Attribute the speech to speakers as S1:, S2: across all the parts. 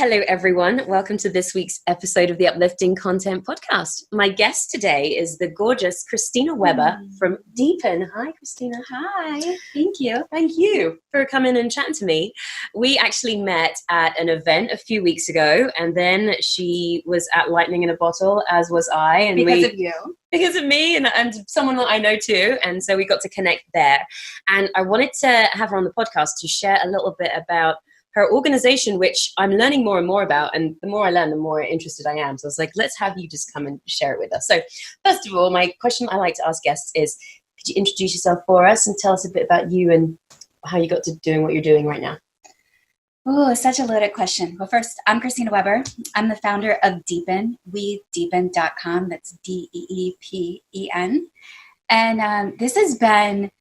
S1: Hello, everyone. Welcome to this week's episode of the Uplifting Content Podcast. My guest today is the gorgeous Christina Weber from DEEPEN. Hi, Christina.
S2: Hi. Thank you.
S1: Thank you for coming and chatting to me. We actually met at an event a few weeks ago, and then she was at Lightning in a Bottle, as was I. And
S2: because of you.
S1: Because of me and someone that I know too. And so we got to connect there. And I wanted to have her on the podcast to share a little bit about her organization, which I'm learning more and more about. And the more I learn, the more interested I am. So I was like, let's have you just come and share it with us. So first of all, my question I like to ask guests is, could you introduce yourself for us and tell us a bit about you and how you got to doing what you're doing right now?
S2: Oh, such a loaded question. Well, first, I'm Christina Weber. I'm the founder of DEEPEN, wedeepen.com. That's DEEPEN. And this has been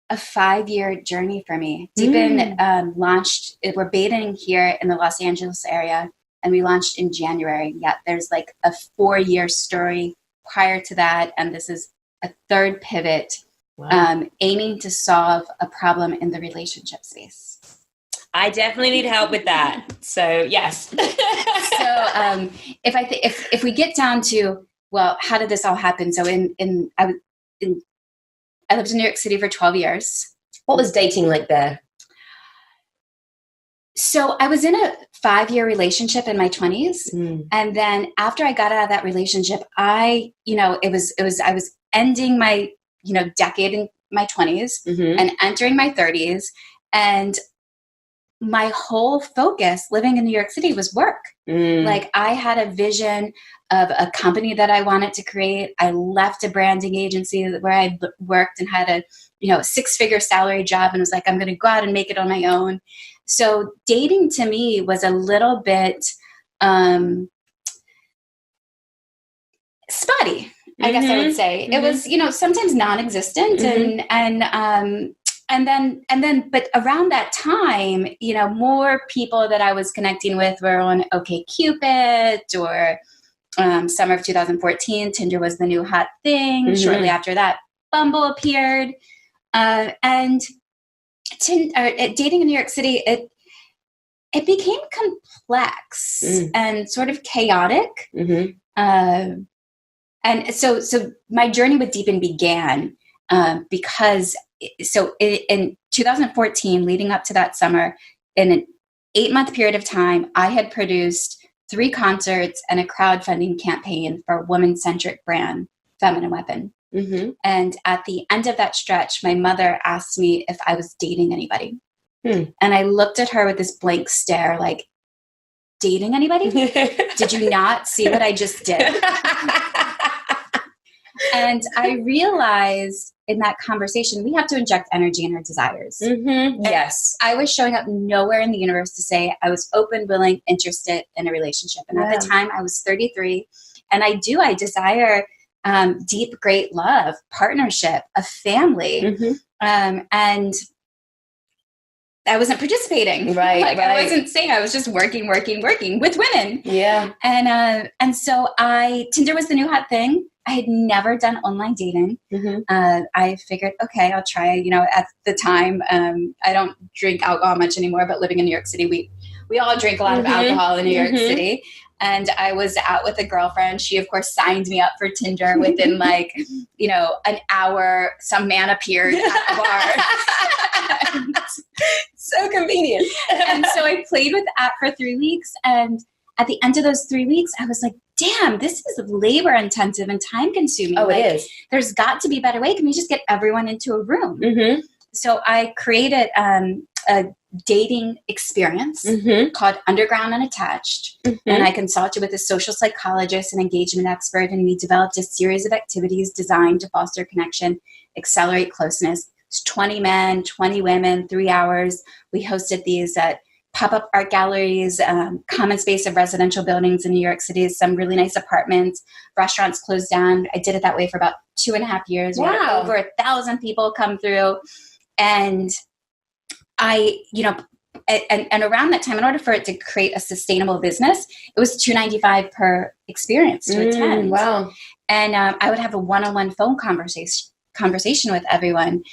S2: a 5-year journey for me. DEEPEN launched, we're baiting here in the Los Angeles area, and we launched in January. Yet there's like a 4-year story prior to that, and this is a third pivot, aiming to solve a problem in the relationship space.
S1: I definitely need help with that. So yes.
S2: So if we get down to, well, how did this all happen? So I lived in New York City for 12 years.
S1: What was dating like there?
S2: So I was in a 5-year relationship in my 20s. And then after I got out of that relationship, I was ending my, decade in my 20s and entering my 30s. And my whole focus living in New York City was work. Like I had a vision of a company that I wanted to create. I left a branding agency where I worked and had a 6-figure salary job and was like, I'm going to go out and make it on my own. So dating to me was a little bit spotty, I guess I would say. It was, sometimes non-existent and then, but around that time, more people that I was connecting with were on OkCupid or summer of 2014, Tinder was the new hot thing. Shortly after that, Bumble appeared. And dating in New York City, it became complex and sort of chaotic. And so my journey with DEEPEN began because in 2014, leading up to that summer, in an 8-month period of time, I had produced 3 concerts and a crowdfunding campaign for a woman-centric brand, Feminine Weapon. And at the end of that stretch, my mother asked me if I was dating anybody. And I looked at her with this blank stare, like, dating anybody? Did you not see what I just did? And I realized in that conversation, we have to inject energy in our desires.
S1: Yes.
S2: I was showing up nowhere in the universe to say I was open, willing, interested in a relationship. And at the time I was 33 and I desire deep, great love, partnership, a family. And I wasn't participating. Right. I wasn't saying, I was just working with women. Yeah. And so Tinder was the new hot thing. I had never done online dating. I figured, okay, I'll try. At the time, I don't drink alcohol much anymore, but living in New York City, we all drink a lot of alcohol in New York City. And I was out with a girlfriend. She, of course, signed me up for Tinder. Within an hour, some man appeared at the bar.
S1: So convenient.
S2: And so I played with that for 3 weeks. And at the end of those 3 weeks, I was like, damn, this is labor intensive and time consuming.
S1: Oh, it is. There's
S2: got to be a better way. Can we just get everyone into a room? So I created a dating experience called Underground Unattached. And I consulted with a social psychologist and engagement expert, and we developed a series of activities designed to foster connection, accelerate closeness. It's 20 men, 20 women, 3 hours. We hosted these at pop-up art galleries, common space of residential buildings in New York City, some really nice apartments, restaurants closed down. I did it that way for about 2.5 years. Wow. We had over 1,000 people come through. And I, and around that time, in order for it to create a sustainable business, it was $295 per experience to attend.
S1: Wow.
S2: And I would have a one-on-one phone conversation with everyone.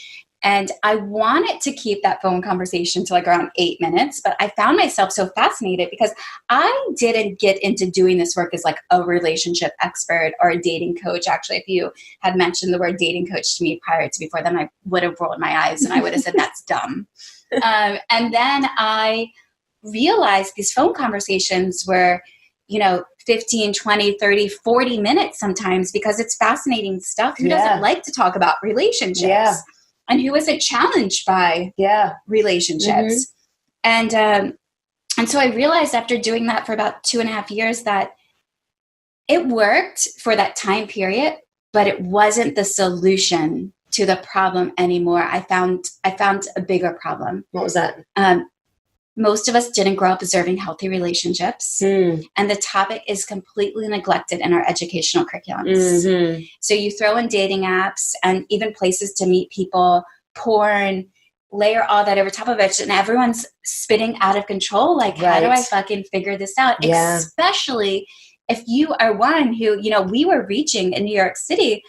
S2: And I wanted to keep that phone conversation to like around 8 minutes, but I found myself so fascinated because I didn't get into doing this work as like a relationship expert or a dating coach. Actually, if you had mentioned the word dating coach to me prior to before then, I would have rolled my eyes and I would have said, that's dumb. And then I realized these phone conversations were, 15, 20, 30, 40 minutes sometimes, because it's fascinating stuff. Who doesn't like to talk about relationships? Yeah. And who isn't challenged by relationships? And so I realized after doing that for about 2.5 years that it worked for that time period, but it wasn't the solution to the problem anymore. I found a bigger problem.
S1: What was that?
S2: Most of us didn't grow up observing healthy relationships. And the topic is completely neglected in our educational curriculums. So you throw in dating apps and even places to meet people, porn, layer all that over top of it, and everyone's spinning out of control. Like, how do I fucking figure this out? Especially if you are one who, we were reaching in New York City.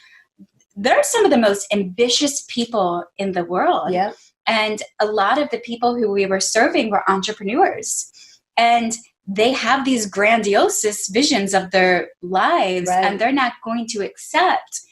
S2: They're some of the most ambitious people in the world. Yeah. And a lot of the people who we were serving were entrepreneurs. And they have these grandiose visions of their lives, and they're not going to accept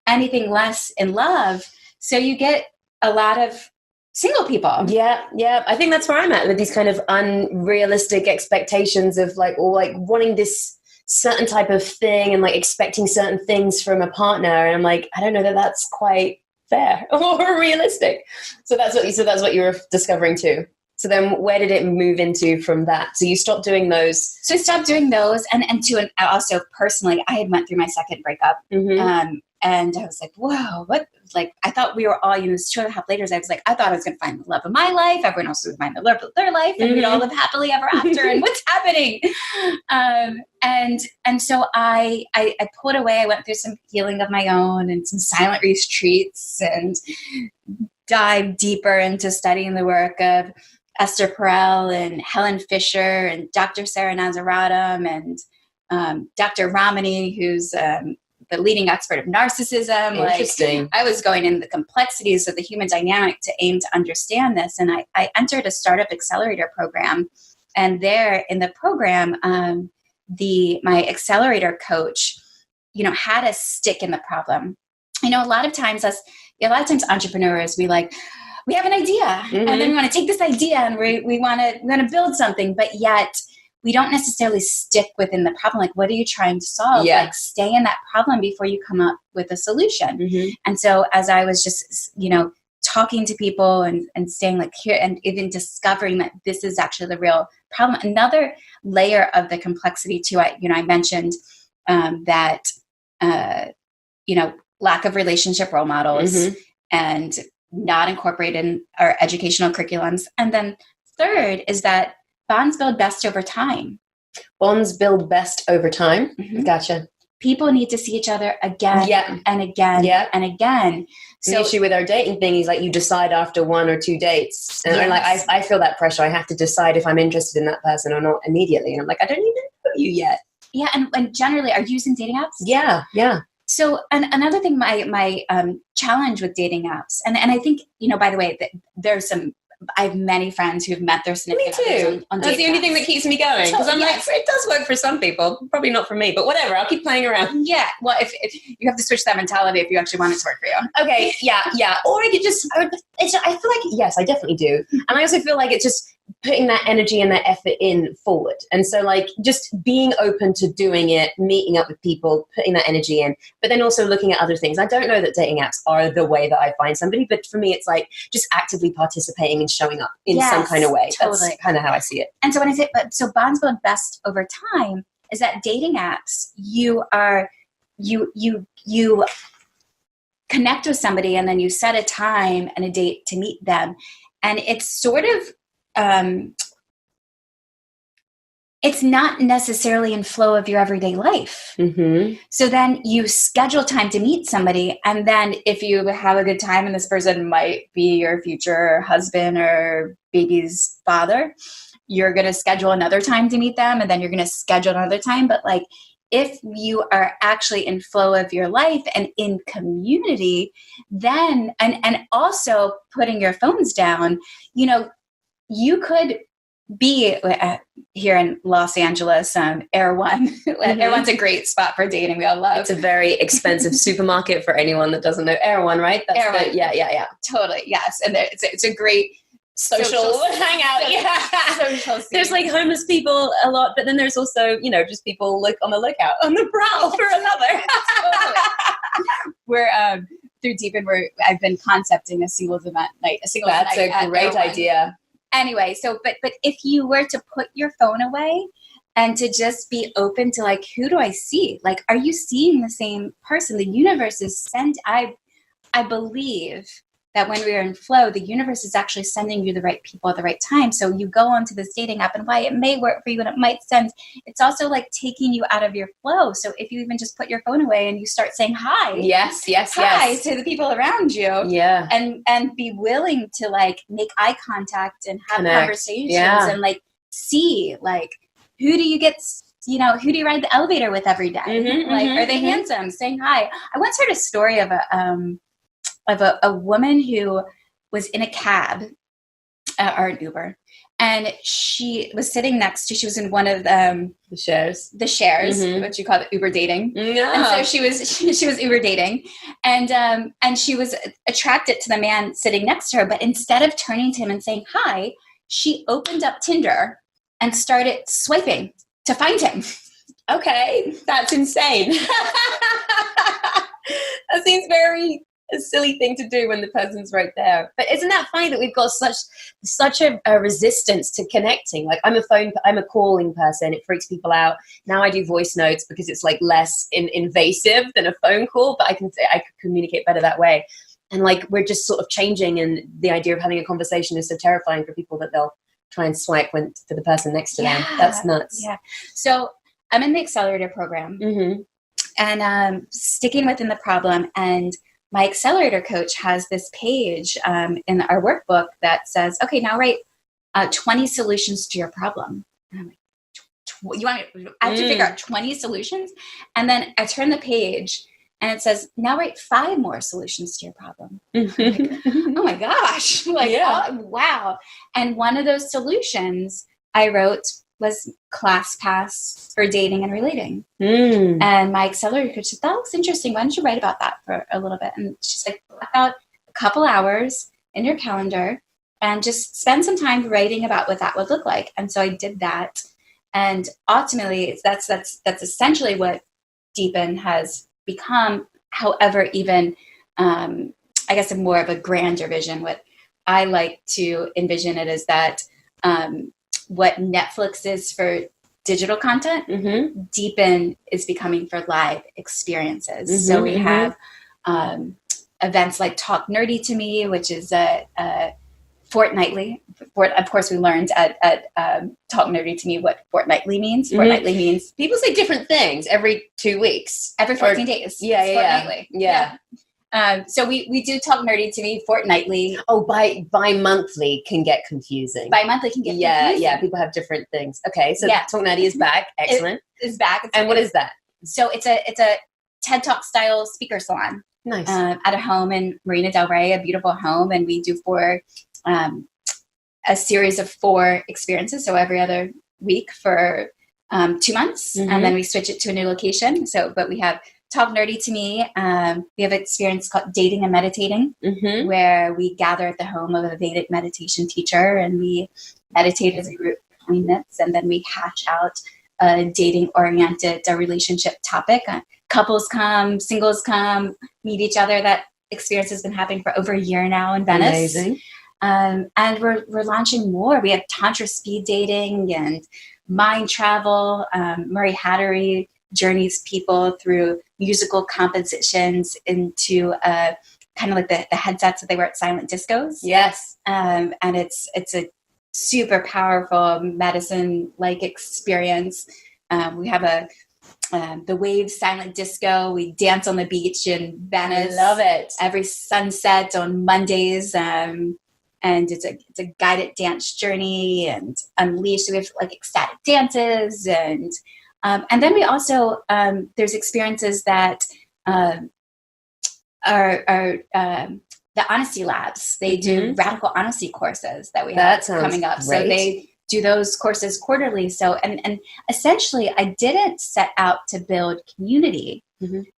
S2: anything less in love. So you get a lot of single people.
S1: Yeah. I think that's where I'm at with these kind of unrealistic expectations of wanting this certain type of thing and like expecting certain things from a partner. And I'm like, I don't know that that's quite fair or realistic. So that's what you were discovering too. So then where did it move into from that? So you stopped doing those.
S2: So I stopped doing those. And also personally, I had went through my second breakup. And I was like, whoa, what? Like, I thought we were all, 2.5 later, I was like, I thought I was going to find the love of my life. Everyone else would find the love of their life. And we'd all live happily ever after. And what's happening? And so I pulled away. I went through some healing of my own and some silent retreats and dived deeper into studying the work of Esther Perel and Helen Fisher and Dr. Sarah Nazaratum and Dr. Ramani, who's the leading expert of narcissism.
S1: Interesting.
S2: Like, I was going in the complexities of the human dynamic to aim to understand this. And I entered a startup accelerator program. And there in the program, my accelerator coach, had us stick in the problem. A lot of times entrepreneurs, we have an idea and then we want to take this idea and we want to build something, but yet we don't necessarily stick within the problem. Like, what are you trying to solve?
S1: Yeah.
S2: Like, stay in that problem before you come up with a solution. And so as I was just, talking to people and staying here and even discovering that this is actually the real problem. Another layer of the complexity too, I mentioned that, lack of relationship role models and not incorporated in our educational curriculums. And then third is that bonds build best over time.
S1: Bonds build best over time. Gotcha.
S2: People need to see each other again and again and again.
S1: So the issue with our dating thing is like you decide after 1 or 2 dates. And I feel that pressure. I have to decide if I'm interested in that person or not immediately. And I'm like, I don't even know you yet.
S2: Yeah. And generally, are you using dating apps?
S1: Yeah.
S2: So another thing, my challenge with dating apps, and I think, by the way, I have many friends who've met their significant others on
S1: That's the only thing that keeps me going. Because I'm like, it does work for some people. Probably not for me, but whatever. I'll keep playing around.
S2: Yeah. Well, if you have to switch that mentality if you actually want it to work for you.
S1: Okay. Yeah. Or I feel like, yes, I definitely do. And I also feel like it's just putting that energy and that effort in forward. And so like just being open to doing it, meeting up with people, putting that energy in, but then also looking at other things. I don't know that dating apps are the way that I find somebody, but for me, it's like just actively participating and showing up in some kind of way. Totally. That's kind of how I see it.
S2: And so when I say, so bonds build best over time is that dating apps, you connect with somebody and then you set a time and a date to meet them. And it's sort of, it's not necessarily in flow of your everyday life. So then you schedule time to meet somebody. And then if you have a good time and this person might be your future husband or baby's father, you're going to schedule another time to meet them. And then you're going to schedule another time. But like, if you are actually in flow of your life and in community, then, and also putting your phones down, you could be here in Los Angeles, Air One. Air One's a great spot for dating. We all love.
S1: It's a very expensive supermarket for anyone that doesn't know Air One, right? That's
S2: Air One.
S1: Yeah.
S2: Totally, yes. And it's a great social hangout. Social
S1: there's like homeless people a lot, but then there's also, just people on the lookout, on the prowl for a lover.
S2: We're through DEEPEN, I've been concepting a singles event night.
S1: That's a great idea.
S2: Anyway, but if you were to put your phone away and to just be open to like, who do I see? Like, are you seeing the same person? The universe is I believe that when we are in flow, the universe is actually sending you the right people at the right time. So you go onto this dating app, and why it may work for you and it might send, it's also like taking you out of your flow. So if you even just put your phone away and you start saying hi.
S1: Yes.
S2: Hi to the people around you.
S1: Yeah.
S2: And be willing to like make eye contact and have conversations and like see like, who do you ride the elevator with every day? Are they handsome? Saying hi. I once heard a story of a woman who was in a cab or an Uber, and she was sitting she was in one of the shares, what you call it, Uber dating. And so she was Uber dating, and she was attracted to the man sitting next to her. But instead of turning to him and saying hi, she opened up Tinder and started swiping to find him.
S1: Okay, that's insane. That seems very a silly thing to do when the person's right there. But isn't that funny that we've got such a resistance to connecting? Like I'm a calling person. It freaks people out. Now I do voice notes because it's like less invasive than a phone call, but I could communicate better that way. And like we're just sort of changing, and the idea of having a conversation is so terrifying for people that they'll try and swipe for the person next to them. That's nuts.
S2: Yeah. So I'm in the accelerator program, and sticking within the problem. And my accelerator coach has this page in our workbook that says, okay, now write 20 solutions to your problem. And I'm like, I have to figure out 20 solutions. And then I turn the page and it says, now write 5 more solutions to your problem. Like, oh my gosh. Oh, wow. And one of those solutions I wrote was ClassPass for dating and relating. And my accelerator coach said, that looks interesting. Why don't you write about that for a little bit? And she's like, block out a couple hours in your calendar and just spend some time writing about what that would look like. And so I did that. And ultimately, that's essentially what DEEPEN has become. However, even, I guess, more of a grander vision. What I like to envision it is that what Netflix is for digital content, DEEPEN is becoming for live experiences. So we have events like Talk Nerdy to Me, which is a fortnightly. Of course, we learned at Talk Nerdy to Me what fortnightly means. Fortnightly means
S1: people say different things every 2 weeks,
S2: every 14 days.
S1: Yeah.
S2: So we do Talk Nerdy to Me fortnightly.
S1: Oh, bi-monthly can get confusing.
S2: Bi-monthly can get confusing.
S1: Yeah. People have different things. Okay, so Talk Nerdy is back. Excellent.
S2: It's back.
S1: And what is that?
S2: So it's a TED Talk style speaker salon.
S1: Nice.
S2: At a home in Marina Del Rey, a beautiful home, and we do a series of 4 experiences. So every other week for 2 months, and then we switch it to a new location. But we have Talk Nerdy to Me. We have an experience called Dating and Meditating, where we gather at the home of a Vedic meditation teacher and we meditate as a group for 20 minutes, and then we hash out a dating-oriented relationship topic. Couples come, singles come, meet each other. That experience has been happening for over a year now in Venice.
S1: Amazing.
S2: And we're launching more. We have Tantra speed dating and mind travel. Murray Hattery journeys people through musical compositions into kind of like the headsets that they wear at silent discos.
S1: Yes.
S2: And it's a super powerful medicine-like experience. We have the Waves silent disco. We dance on the beach in Venice.
S1: I love it.
S2: Every sunset on Mondays. And it's a guided dance journey and unleashed. So we have like ecstatic dances and And then we also, there's experiences that are the Honesty Labs. They do radical honesty courses that we have coming up.
S1: Great.
S2: So they do those courses quarterly. So, and essentially I didn't set out to build community,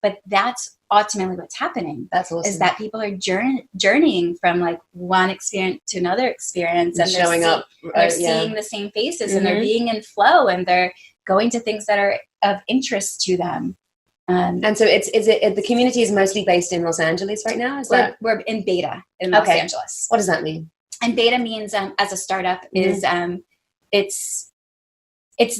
S2: but that's ultimately what's happening.
S1: That's awesome.
S2: Is that people are journeying from like one experience to another experience, and
S1: showing up.
S2: They're seeing the same faces, and they're being in flow, and they're going to things that are of interest to them.
S1: And so is it the community is mostly based in Los Angeles right now?
S2: We're in beta in Los Angeles.
S1: What does that mean?
S2: And beta means as a startup is it's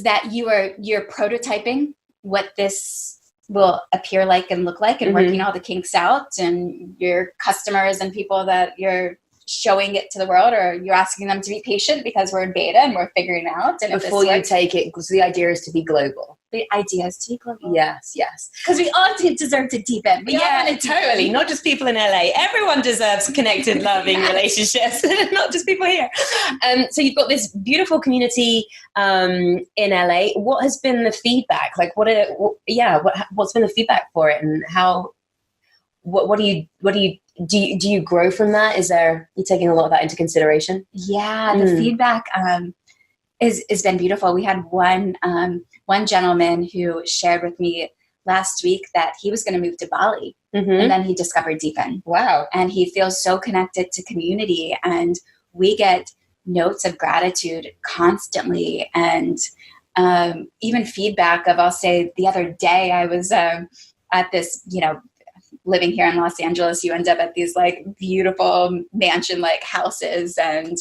S2: that you're prototyping what this will appear like and look like, and working all the kinks out, and your customers and people that you're showing it to the world, or you're asking them to be patient because we're in beta and we're figuring it out. And
S1: before you take it, because the idea is to be global.
S2: The idea is to be global.
S1: Yes.
S2: Because we all deserve to deepen.
S1: Totally. Not just people in LA. Everyone deserves connected, loving relationships, not just people here. So you've got this beautiful community in LA. What has been the feedback? Like, what's been the feedback for it, and how? What do you grow from that? You taking a lot of that into consideration?
S2: Yeah, the feedback has been beautiful. We had one gentleman who shared with me last week that he was going to move to Bali, and then he discovered DEEPEN.
S1: Wow! And
S2: he feels so connected to community, and we get notes of gratitude constantly, and even feedback of, I'll say, the other day I was at this, living here in Los Angeles, you end up at these like beautiful mansion like houses, and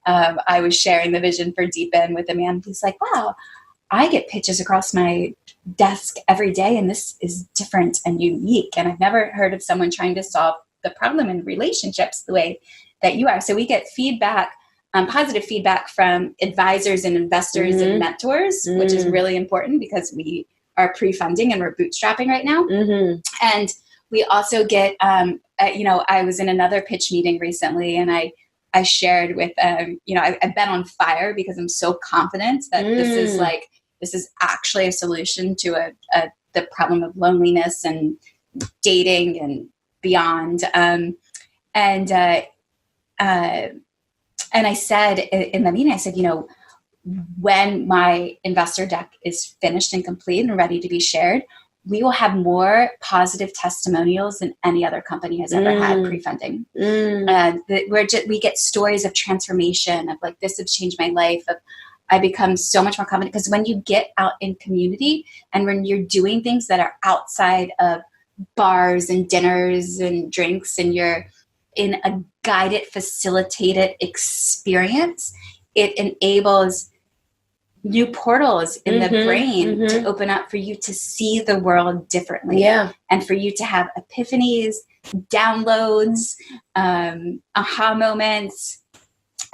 S2: I was sharing the vision for DEEPEN with a man. He's like, wow, I get pitches across my desk every day, and this is different and unique, and I've never heard of someone trying to solve the problem in relationships the way that you are. So we get feedback, positive feedback from advisors and investors and mentors, which is really important because we are pre-funding and we're bootstrapping right now. And we also get, I was in another pitch meeting recently, and I shared with, I've been on fire because I'm so confident that this is actually a solution to the problem of loneliness and dating and beyond. And I said in the meeting, I said, when my investor deck is finished and complete and ready to be shared, we will have more positive testimonials than any other company has ever had pre-funding. We get stories of transformation, of like, this has changed my life, of I become so much more confident. Because when you get out in community and when you're doing things that are outside of bars and dinners and drinks, and you're in a guided, facilitated experience, it enables new portals in the brain to open up for you to see the world differently, and for you to have epiphanies, downloads, aha moments,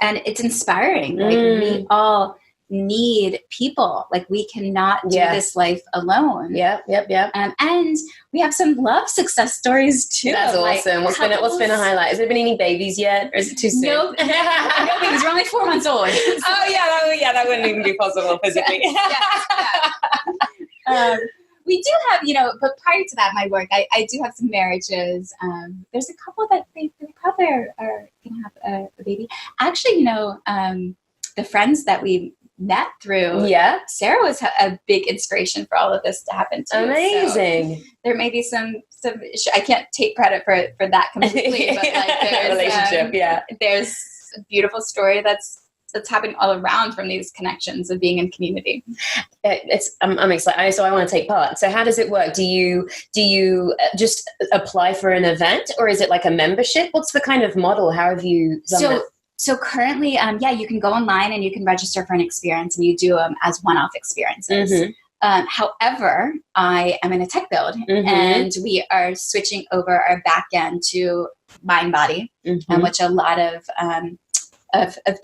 S2: and it's inspiring. Like, we all need people. Like, we cannot do this life alone. And we have some love success stories too.
S1: That's awesome. What's been a highlight? Has there been any babies yet, or is it too soon?
S2: No babies. We're only 4 months old.
S1: That wouldn't even be possible physically.
S2: We do have, but prior to that, my work, I do have some marriages. There's a couple that they probably are going to have a baby. Actually, the friends that we met through, Sarah was a big inspiration for all of this to happen too.
S1: Amazing.
S2: So there may be some I can't take credit for that completely, but like there's
S1: relationship,
S2: there's a beautiful story that's happening all around from these connections of being in community.
S1: I'm excited. So I want to take part. So how does it work? Do you just apply for an event, or is it like a membership? What's the kind of model? How have you done it?
S2: So currently, you can go online and you can register for an experience, and you do them as one-off experiences. However, I am in a tech build, and we are switching over our back end to MindBody, which a lot of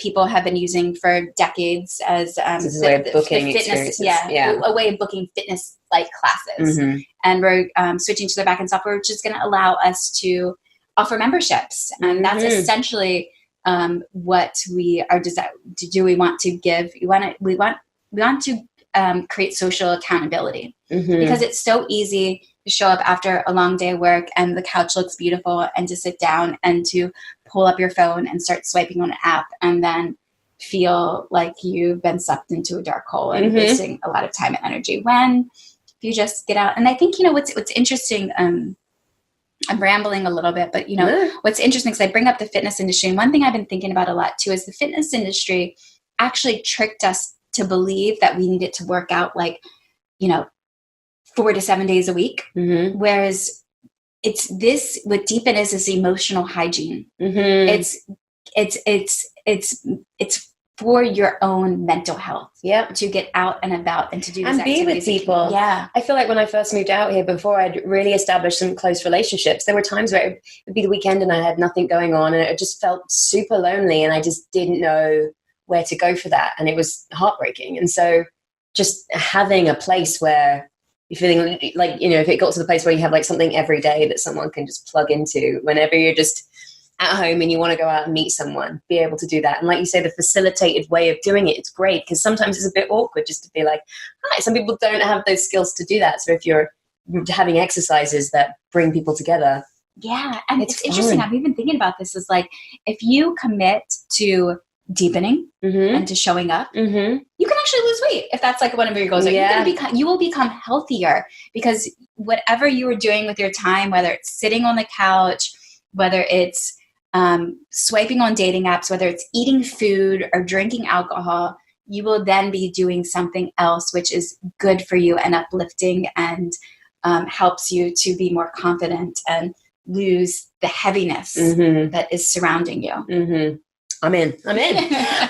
S2: people have been using for decades as
S1: a way of booking
S2: fitness, a way of booking fitness-like classes. And we're switching to their back-end software, which is going to allow us to offer memberships, and that's essentially what we are designed to do. We want to give. We want to create social accountability, because it's so easy to show up after a long day of work and the couch looks beautiful and to sit down and to pull up your phone and start swiping on an app and then feel like you've been sucked into a dark hole and wasting a lot of time and energy, when you just get out. And I think, what's interesting, I'm rambling a little bit, but what's interesting is I bring up the fitness industry. And one thing I've been thinking about a lot too is the fitness industry actually tricked us to believe that we needed to work out 4 to 7 days a week. Whereas what DEEPEN is emotional hygiene. It's for your own mental health. To get out and about and to do
S1: and be with people. I feel like when I first moved out here, before I'd really established some close relationships, there were times where it would be the weekend and I had nothing going on and it just felt super lonely and I just didn't know where to go for that. And it was heartbreaking. And so just having a place where you're feeling like, if it got to the place where you have like something every day that someone can just plug into whenever you're just at home and you want to go out and meet someone, be able to do that. And like you say, the facilitated way of doing it, it's great, because sometimes it's a bit awkward just to be like, hi, some people don't have those skills to do that. So if you're having exercises that bring people together.
S2: And it's interesting. I've even thinking about this is like, if you commit to deepening and to showing up, you can actually lose weight if that's like one of your goals. Like you will become healthier, because whatever you are doing with your time, whether it's sitting on the couch, whether it's swiping on dating apps, whether it's eating food or drinking alcohol, you will then be doing something else which is good for you and uplifting and helps you to be more confident and lose the heaviness that is surrounding you.
S1: I'm in.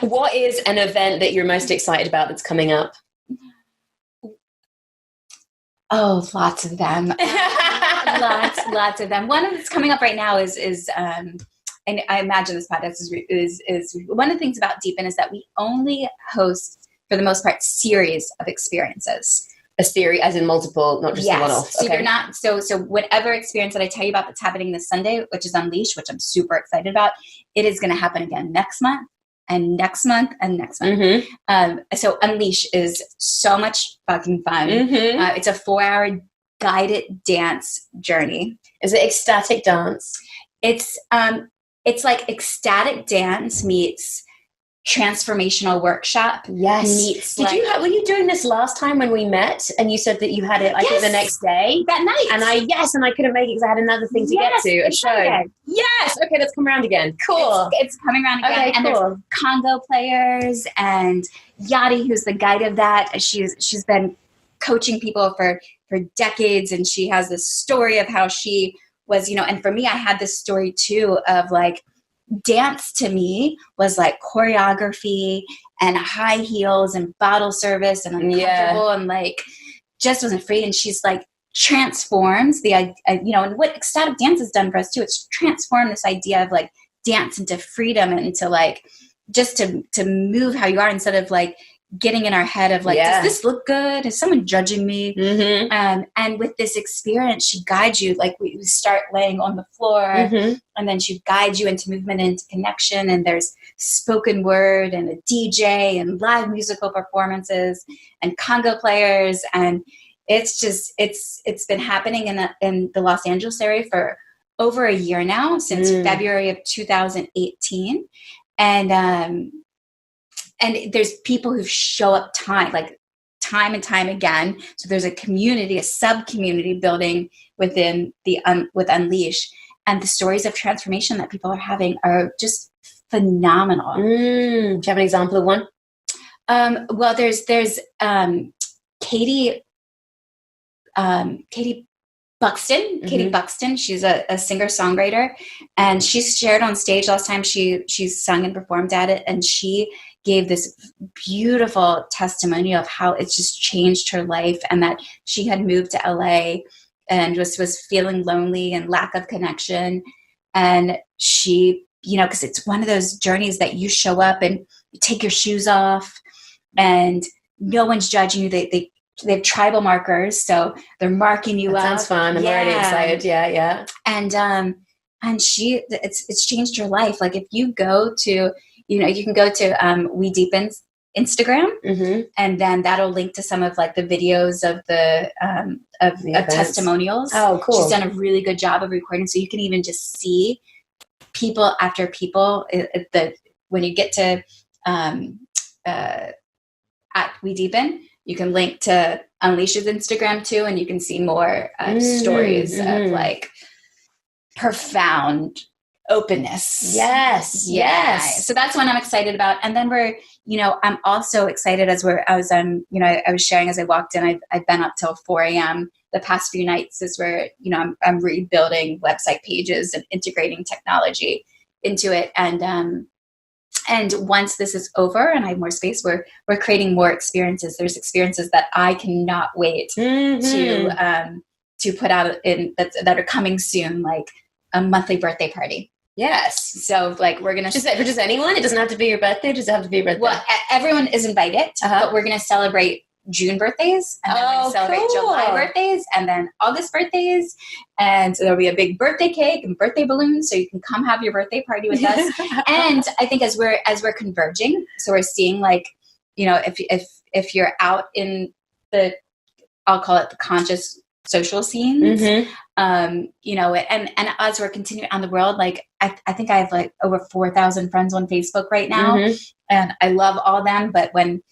S1: What is an event that you're most excited about that's coming up?
S2: Oh, lots of them. lots of them. One that's coming up right now is and I imagine this podcast is one of the things about DEEPEN is that we only host, for the most part, series of experiences.
S1: A series, as in multiple, not just one-off.
S2: So you're not so whatever experience that I tell you about that's happening this Sunday, which is Unleash, which I'm super excited about, it is going to happen again next month and next month and next month. So Unleash is so much fucking fun. It's a 4-hour guided dance journey.
S1: Is it ecstatic dance?
S2: It's like ecstatic dance meets transformational workshop.
S1: Meets were you doing this last time when we met and you said that you had it the next day?
S2: That night.
S1: And I couldn't make it because I had another thing to get to, a show. Okay, let's come around again. Cool.
S2: It's coming around again.
S1: Okay,
S2: and there's Congo players and Yadi, who's the guide of that. She's been coaching people for decades, and she has this story of how she was, and for me, I had this story too of like, dance to me was like choreography and high heels and bottle service and uncomfortable and like just wasn't free. And she's like transforms and what ecstatic dance has done for us too. It's transformed this idea of like dance into freedom and into like just to move how you are, instead of like getting in our head of like, does this look good? Is someone judging me? And with this experience, she guides you, like we start laying on the floor and then she guides you into movement, into connection. And there's spoken word and a DJ and live musical performances and Congo players. And it's just, it's been happening in the Los Angeles area for over a year now, since February of 2018. And there's people who show up time and time again. So there's a community, a sub-community building within with Unleash. And the stories of transformation that people are having are just phenomenal.
S1: Do you have an example of one?
S2: Well, there's Katie Buxton. Katie Buxton. She's a singer-songwriter, and she's shared on stage last time she's sung and performed at it, and she gave this beautiful testimony of how it's just changed her life, and that she had moved to LA and was feeling lonely and lack of connection. And she, because it's one of those journeys that you show up and you take your shoes off and no one's judging you. They have tribal markers, so they're marking you up.
S1: Sounds fun. I'm already excited. Yeah.
S2: And it's changed her life. Like if you go to, you can go to We DEEPEN's Instagram, and then that'll link to some of like the videos of the of testimonials.
S1: Oh, cool!
S2: She's done a really good job of recording, so you can even just see people after people. When you get to at We Deepen, you can link to Unleash's Instagram too, and you can see more stories of like profound openness.
S1: Yes.
S2: So that's one I'm excited about. And then I'm also excited I was sharing as I walked in, I've been up till 4 a.m. the past few nights is where, I'm rebuilding website pages and integrating technology into it. And once this is over and I have more space, we're creating more experiences. There's experiences that I cannot wait to put out that are coming soon, like a monthly birthday party.
S1: Yes.
S2: So like we're gonna
S1: just anyone. It doesn't have to be your birthday. Just have to be your birthday.
S2: Well, everyone is invited, but we're gonna celebrate June birthdays, and then we're gonna celebrate July birthdays, and then August birthdays, and so there'll be a big birthday cake and birthday balloons, so you can come have your birthday party with us. And I think as we're converging, so we're seeing like, if you're out in the, I'll call it the conscious social scenes, and as we're continuing on the world, like I think I have like over 4,000 friends on Facebook right now, and I love all them. But when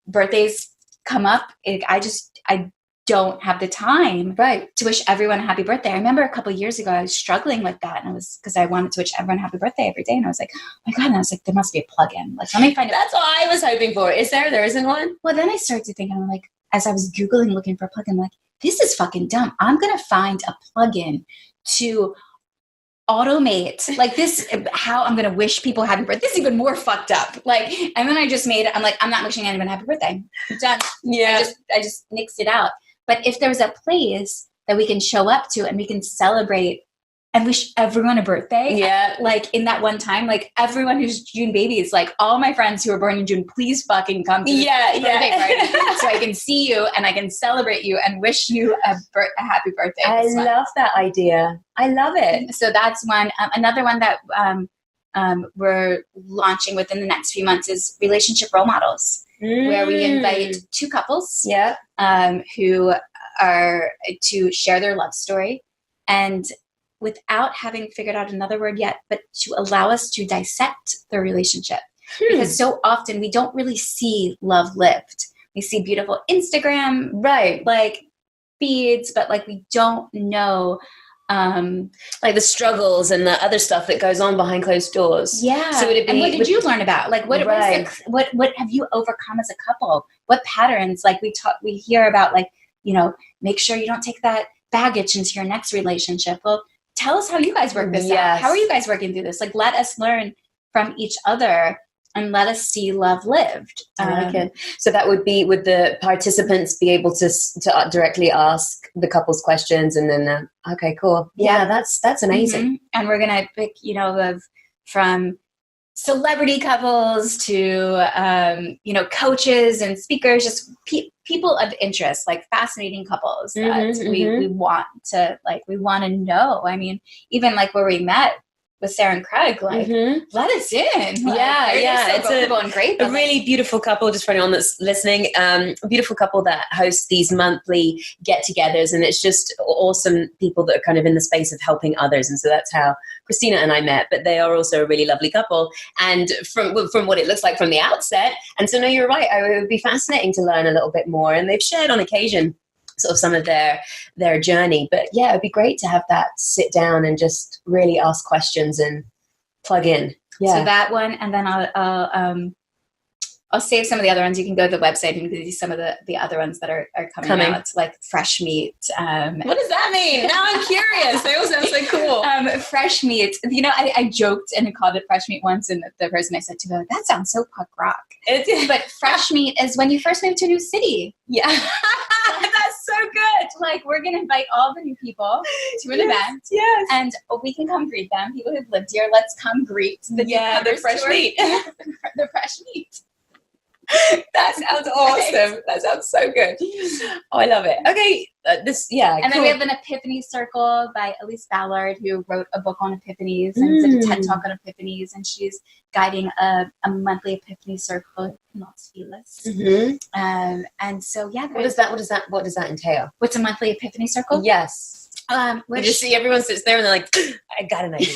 S2: birthdays come up, I don't have the time to wish everyone a happy birthday. I remember a couple of years ago, I was struggling with that, and because I wanted to wish everyone a happy birthday every day, and I was like, oh my God, and I was like, there must be a plug-in. Like, let me find it.
S1: That's what I was hoping for. Is there? There isn't one?
S2: Well, then I started to think, I'm like, as I was Googling looking for a plug-in, like, this is fucking dumb. I'm going to find a plugin to automate like this, how I'm going to wish people happy birthday. This is even more fucked up. Like, and then I just made it. I'm like, I'm not wishing anyone happy birthday. I'm done.
S1: Yeah.
S2: I just nixed it out. But if there's a place that we can show up to and we can celebrate and wish everyone a birthday.
S1: Yeah.
S2: Like in that one time, like everyone who's June babies, like all my friends who were born in June, please fucking come to the birthday party so I can see you and I can celebrate you and wish you a happy birthday.
S1: I love that idea. I love it.
S2: So that's one. Another one that we're launching within the next few months is relationship role models, where we invite two couples who are to share their love story, and without having figured out another word yet, but to allow us to dissect the relationship. Because so often we don't really see love lived. We see beautiful Instagram, like feeds, but like we don't know
S1: like the struggles and the other stuff that goes on behind closed doors.
S2: Yeah.
S1: So would it be,
S2: and what did you learn about? Like what have you overcome as a couple? What patterns? Like we hear about, like, make sure you don't take that baggage into your next relationship. Well, tell us how you guys work this out. How are you guys working through this? Like, let us learn from each other and let us see love lived.
S1: I like it. So that would the participants be able to directly ask the couples questions, and then okay, cool. Yeah, that's amazing.
S2: And we're gonna pick, from celebrity couples to coaches and speakers, just people of interest, like fascinating couples that we want to know. I mean, even like where we met with Sarah and Craig, like let us in. Like,
S1: it's a really beautiful couple. Just for anyone that's listening, a beautiful couple that hosts these monthly get-togethers, and it's just awesome people that are kind of in the space of helping others. And so that's how Christina and I met. But they are also a really lovely couple, and from what it looks like from the outset. And so, no, you're right. It would be fascinating to learn a little bit more. And they've shared on occasion sort of some of their journey, but yeah, it'd be great to have that sit down and just really ask questions and plug in. Yeah.
S2: So that one, and then I'll save some of the other ones. You can go to the website and see some of the other ones that are coming out. It's like fresh meat.
S1: What does that mean? Now I'm curious. They all sound so cool.
S2: Fresh meat. I joked and called it fresh meat once, and the person I said to go, that sounds so punk rock. But fresh meat is when you first move to a new city.
S1: Yeah. That's so good.
S2: Like, we're going to invite all the new people to an event.
S1: Yes.
S2: And we can come greet them. People who've lived here, let's come greet
S1: the fresh meat.
S2: The fresh meat.
S1: That sounds awesome. That sounds so good. Oh, I love it. Okay.
S2: And then we have an Epiphany Circle by Elise Ballard, who wrote a book on epiphanies and did a TED Talk on epiphanies. And she's guiding a monthly Epiphany Circle in Los Feliz.
S1: Mm-hmm.
S2: And so, yeah.
S1: What does that entail?
S2: What's a monthly Epiphany Circle?
S1: Yes.
S2: You
S1: just see everyone sits there and they're like, I got an idea.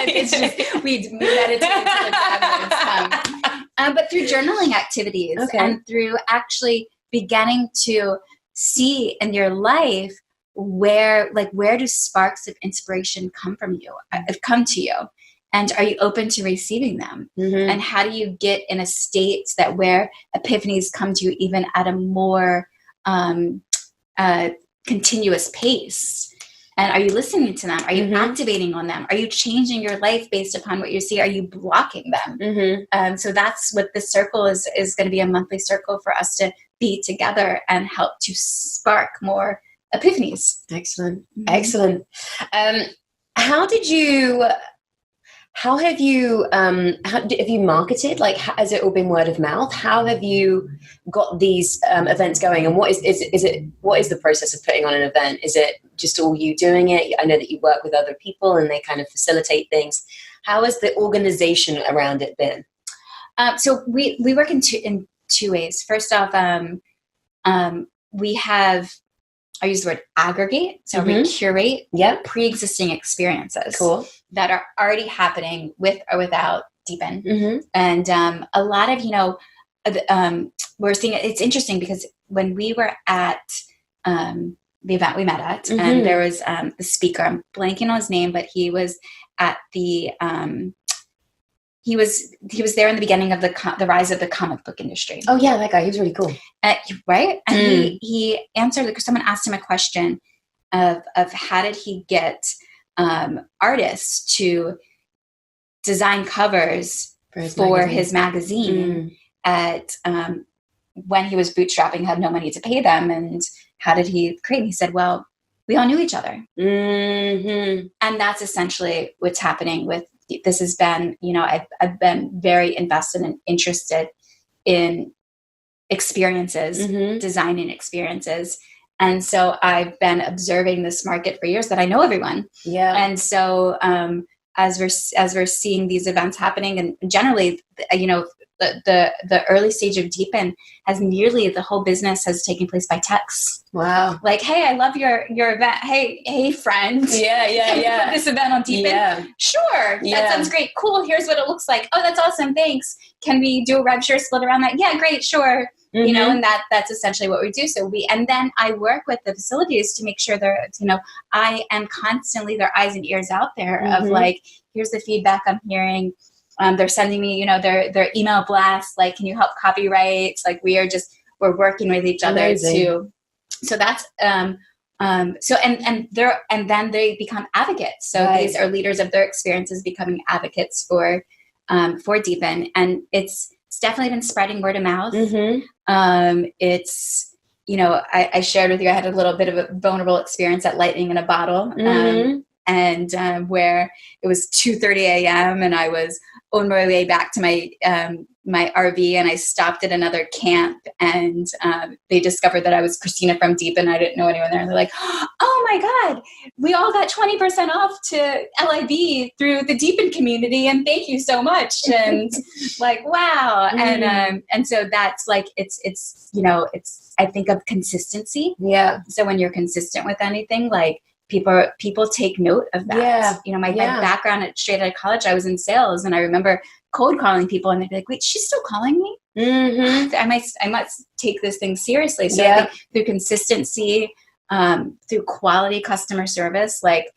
S2: It's just, we meditate until the evidence comes. But through journaling activities and through actually beginning to see in your life where do sparks of inspiration come to you, and are you open to receiving them? And how do you get in a state that where epiphanies come to you even at a more continuous pace? And are you listening to them? Are you activating on them? Are you changing your life based upon what you see? Are you blocking them? So that's what this circle is going to be, a monthly circle for us to be together and help to spark more epiphanies.
S1: Excellent. Excellent. How have you marketed? Like, has it all been word of mouth? How have you got these events going? And what is the process of putting on an event? Is it just all you doing it? I know that you work with other people and they kind of facilitate things. How has the organization around it been?
S2: So we work in two ways. First off, we have, I use the word aggregate. So we curate pre-existing experiences that are already happening with or without DEEPEN. And a lot of, we're seeing it's interesting because when we were at the event we met at, and there was the speaker, I'm blanking on his name, but he was at the, he was there in the beginning of the rise of the comic book industry.
S1: Oh yeah, that guy. He was really cool.
S2: Right? And he answered, because someone asked him a question of how did he get artists to design covers for his magazine at when he was bootstrapping, had no money to pay them, and how did he create? And he said, well, we all knew each other. And that's essentially what's happening with this. Has been, I've been very invested and interested in experiences, designing experiences. And so I've been observing this market for years that I know everyone. Yeah. And so as we're seeing these events happening, and generally, the early stage of DEEPEN has nearly the whole business has taken place by text. Wow. Like, hey, I love your event. Hey, friend. Yeah. This event on DEEPEN. Yeah. Sure. Yeah. That sounds great. Cool. Here's what it looks like. Oh, that's awesome. Thanks. Can we do a rev share split around that? Yeah, great. Sure. And that's essentially what we do. So and then I work with the facilities to make sure they're, I am constantly their eyes and ears out there of like, here's the feedback I'm hearing. They're sending me, their email blasts, like, can you help copyright? Like, we're working with each other. Amazing. Too. So that's, and then they become advocates. So these are leaders of their experiences becoming advocates for DEEPEN. And it's definitely been spreading word of mouth. It's, I shared with you, I had a little bit of a vulnerable experience at Lightning in a Bottle. And where it was 2:30 a.m. and I was on my way back to my my RV, and I stopped at another camp, and they discovered that I was Christina from DEEPEN. I didn't know anyone there. And they're like, oh my God, we all got 20% off to LIB through the DEEPEN community, and thank you so much. And like, wow. And so that's like, it's I think of consistency. Yeah. So when you're consistent with anything, like, people take note of that. Yeah. My background straight out of college, I was in sales, and I remember cold calling people, and they'd be like, wait, she's still calling me? I must take this thing seriously. So I think through consistency, through quality customer service, like,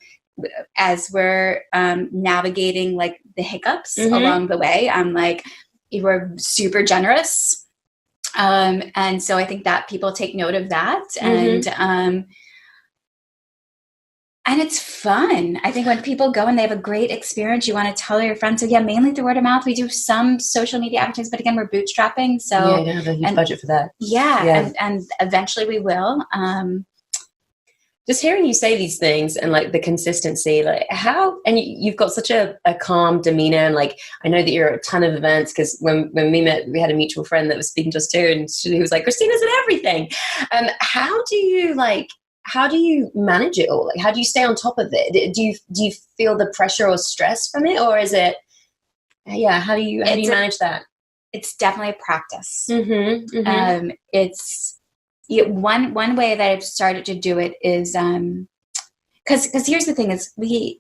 S2: as we're navigating like the hiccups along the way, I'm like, we're super generous. And so I think that people take note of that. And it's fun. I think when people go and they have a great experience, you want to tell your friends. So yeah, mainly through word of mouth. We do some social media advertising, but again, we're bootstrapping. So
S1: you don't have a huge budget for that.
S2: Yeah. And eventually we will.
S1: just hearing you say these things and like the consistency, like how, and you've got such a calm demeanor. And like, I know that you're at a ton of events, because when we met, we had a mutual friend that was speaking to us too. And she was like, Christina's at everything. How do you manage it all? Like, how do you stay on top of it? Do you feel the pressure or stress from it? Or is it, how do you manage that?
S2: It's definitely a practice.
S1: Mm-hmm, mm-hmm.
S2: One way that I've started to do it is because here's the thing is we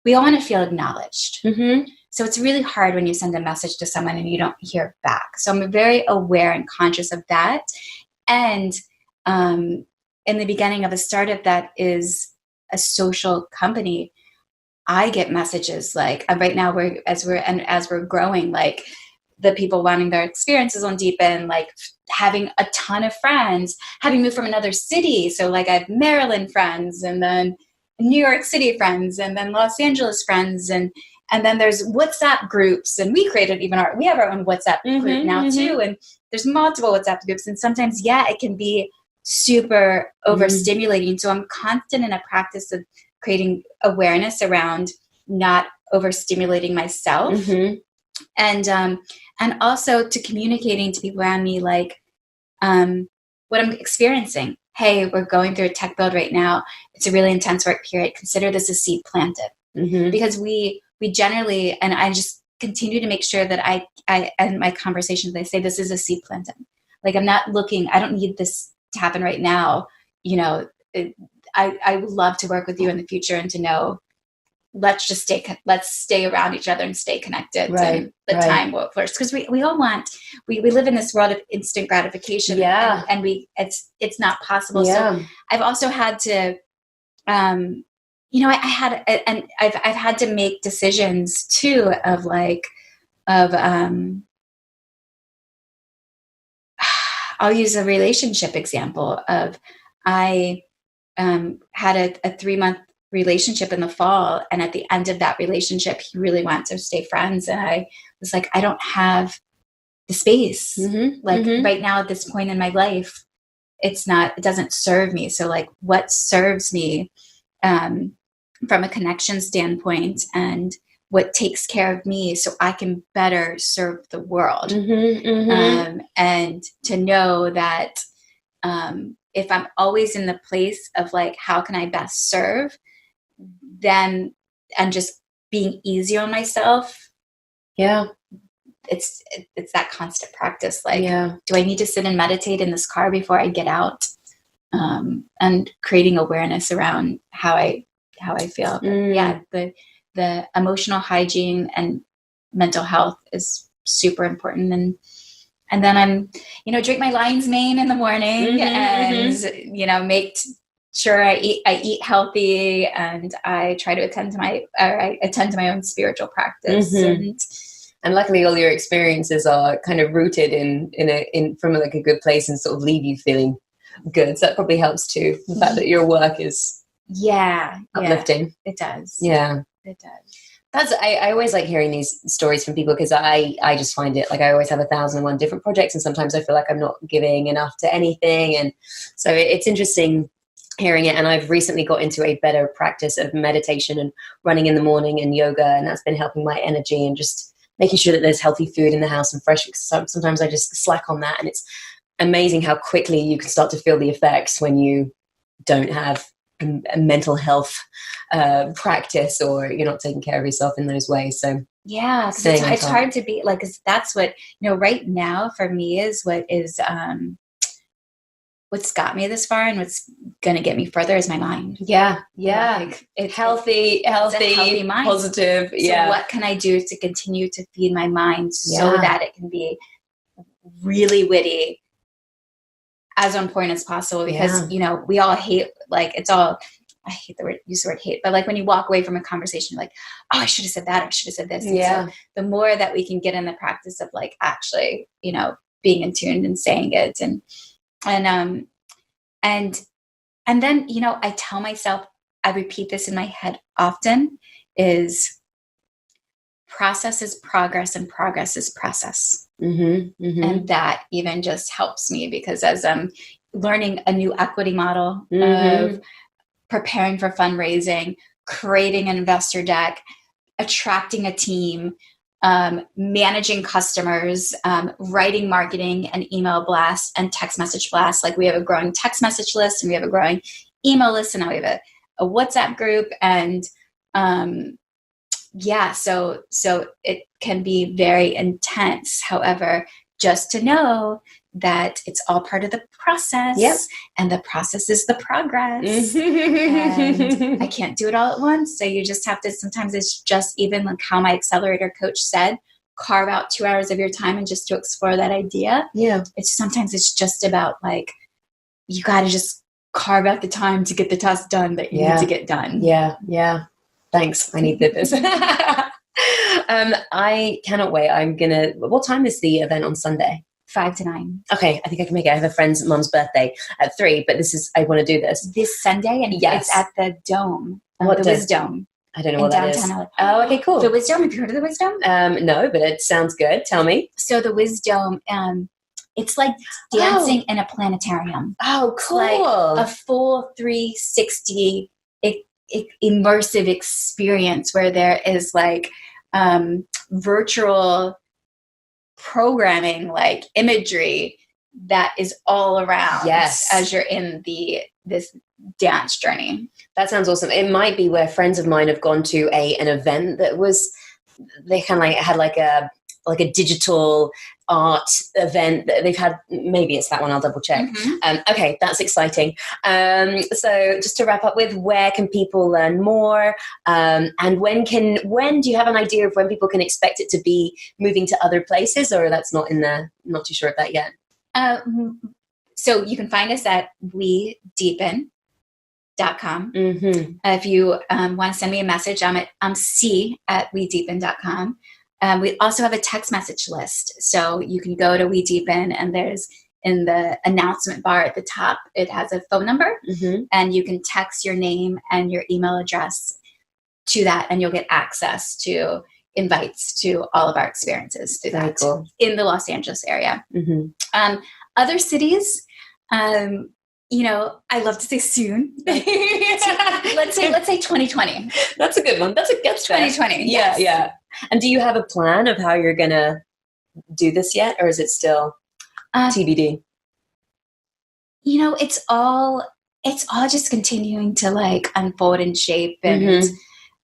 S2: all want to feel acknowledged.
S1: Mm-hmm.
S2: So it's really hard when you send a message to someone and you don't hear back. So I'm very aware and conscious of that. And in the beginning of a startup that is a social company, I get messages like right now as we're growing, like the people wanting their experiences on DEEPEN, like having a ton of friends, having moved from another city. So like I have Maryland friends, and then New York City friends, and then Los Angeles friends. And then there's WhatsApp groups, and we created we have our own WhatsApp group now too. And there's multiple WhatsApp groups. And sometimes, it can be super overstimulating. So I'm constant in a practice of creating awareness around not overstimulating myself.
S1: Mm-hmm.
S2: And also to communicating to people around me, like, what I'm experiencing. Hey, we're going through a tech build right now. It's a really intense work period. Consider this a seed planted.
S1: Mm-hmm.
S2: Because we generally, and I just continue to make sure that I in my conversations, I say this is a seed planted. Like, I'm not looking, I don't need this to happen right now. I would love to work with you in the future and to know, let's stay around each other and stay connected.
S1: Right,
S2: and the time will flourish, because we all we live in this world of instant gratification. And it's not possible. So I've also had to, I've had to make decisions too of I'll use a relationship example of, I had a 3-month relationship in the fall, and at the end of that relationship, he really wanted to stay friends, and I was like, I don't have the space.
S1: Mm-hmm.
S2: Right now at this point in my life, it doesn't serve me. So like, what serves me from a connection standpoint, and what takes care of me so I can better serve the world. And to know that if I'm always in the place of like, how can I best serve, then, and just being easy on myself. It's that constant practice. Like, do I need to sit and meditate in this car before I get out? And creating awareness around how I feel. But the emotional hygiene and mental health is super important. And then I'm, drink my lion's mane in the morning and, make sure I eat healthy, and I try to attend to my own spiritual practice.
S1: And luckily all your experiences are kind of rooted in from like a good place and sort of leave you feeling good. So that probably helps too. The fact that your work is uplifting.
S2: It does.
S1: Yeah.
S2: It does.
S1: I always like hearing these stories from people, because I just find it like I always have 1,001 different projects, and sometimes I feel like I'm not giving enough to anything. And so it's interesting hearing it. And I've recently got into a better practice of meditation and running in the morning and yoga, and that's been helping my energy and just making sure that there's healthy food in the house and fresh. Sometimes I just slack on that, and it's amazing how quickly you can start to feel the effects when you don't have a mental health practice, or you're not taking care of yourself in those ways. So
S2: it's hard to be like, 'cause that's what, right now for me is what's got me this far, and what's going to get me further is my mind.
S1: Like, it's healthy mind, positive.
S2: So what can I do to continue to feed my mind so that it can be really witty, as on point as possible? Because, we all hate, like, I hate use the word hate, but like when you walk away from a conversation, you're like, oh, I should have said that, or I should have said this. So the more that we can get in the practice of like, actually, being in tune and saying it, and then, I tell myself, I repeat this in my head often, is process is progress and progress is process. And that even just helps me, because as I'm learning a new equity model of preparing for fundraising, creating an investor deck, attracting a team, managing customers, writing marketing and email blasts and text message blasts. Like we have a growing text message list and we have a growing email list, and now we have a WhatsApp group. And so it can be very intense. However, just to know that it's all part of the process.
S1: Yep.
S2: And the process is the progress. And I can't do it all at once. So you just have to, sometimes it's just even like how my accelerator coach said, carve out 2 hours of your time and just to explore that idea.
S1: Yeah.
S2: Sometimes it's just about like, you got to just carve out the time to get the task done that you need to get done.
S1: Yeah. Yeah. Thanks. I need this. I cannot wait. What time is the event on Sunday?
S2: 5 to 9.
S1: Okay, I think I can make it. I have a friend's mum's birthday at 3, but I want to do this.
S2: This Sunday, and it's at the Dome.
S1: What
S2: the Wisdom.
S1: I don't know what that is.
S2: LA.
S1: Oh, okay, cool.
S2: The Wisdom, have you heard of the Wisdom?
S1: No, but it sounds good. Tell me.
S2: So the Wisdom, it's like dancing in a planetarium.
S1: Oh, cool.
S2: It's like a full 360 immersive experience where there is like virtual programming, like imagery that is all around as you're in this dance journey.
S1: That sounds awesome. It might be where friends of mine have gone to an event that they kind of like had like a digital art event that they've had. Maybe it's that one. I'll double check. Okay, that's exciting. So just to wrap up with, where can people learn more? And when do you have an idea of when people can expect it to be moving to other places, or that's not not too sure of that yet?
S2: So you can find us at WeDeepen.com. If you want to send me a message, I'm C@WeDeepen.com. We also have a text message list. So you can go to WeDeepen, and there's in the announcement bar at the top, it has a phone number, and you can text your name and your email address to that, and you'll get access to invites to all of our experiences through that in the Los Angeles area. Other cities, I love to say soon. let's say 2020.
S1: That's a good one. That's
S2: 2020.
S1: Yes. Yeah. And do you have a plan of how you're going to do this yet? Or is it still TBD?
S2: It's all just continuing to like unfold and shape, and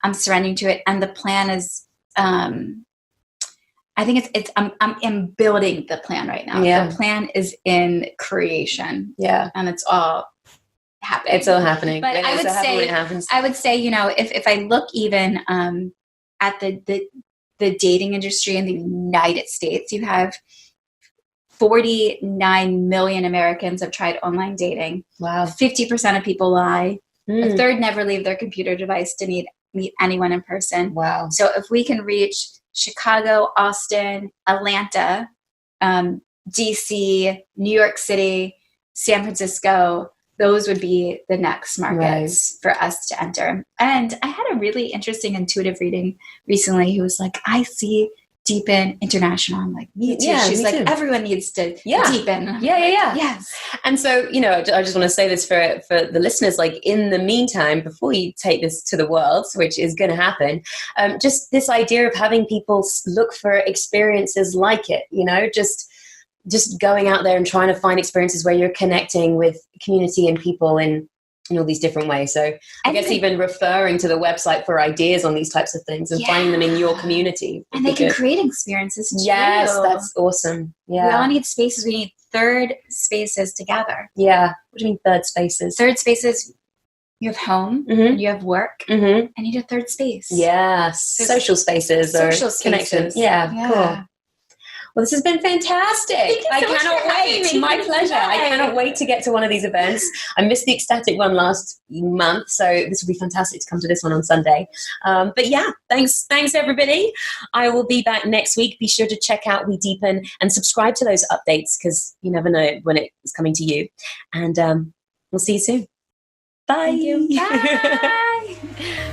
S2: I'm surrendering to it. And the plan is, I think I'm building the plan right now.
S1: Yeah.
S2: The plan is in creation.
S1: Yeah.
S2: And it's all happening.
S1: It's all happening.
S2: But I would say, if I look even at the dating industry in the United States, you have 49 million Americans have tried online dating.
S1: Wow.
S2: 50% of people lie. A third never leave their computer device to meet anyone in person.
S1: Wow.
S2: So if we can reach Chicago, Austin, Atlanta, DC, New York City, San Francisco, those would be the next markets for us to enter. And I had a really interesting intuitive reading recently. He was like, I see Deepen International. I'm like, me too. She's like, everyone needs to deepen.
S1: Yeah.
S2: Yes.
S1: And so, I just want to say this for the listeners, like in the meantime, before you take this to the world, which is going to happen, just this idea of having people look for experiences like it, just going out there and trying to find experiences where you're connecting with community and people in all these different ways. So I guess even referring to the website for ideas on these types of things and finding them in your community.
S2: And they can create experiences too.
S1: Yes, that's awesome. Yeah.
S2: We all need spaces. We need third spaces together.
S1: Yeah. What do you mean third spaces?
S2: Third spaces, you have home, you have work, and you need a third space.
S1: Yes. Social spaces or connections. Yeah. Cool. Well, this has been fantastic. I cannot wait. My pleasure. I cannot wait to get to one of these events. I missed the ecstatic one last month, so this will be fantastic to come to this one on Sunday. But yeah, thanks everybody. I will be back next week. Be sure to check out We Deepen and subscribe to those updates, because you never know when it's coming to you. And we'll see you soon. Bye.
S2: Thank you. Bye.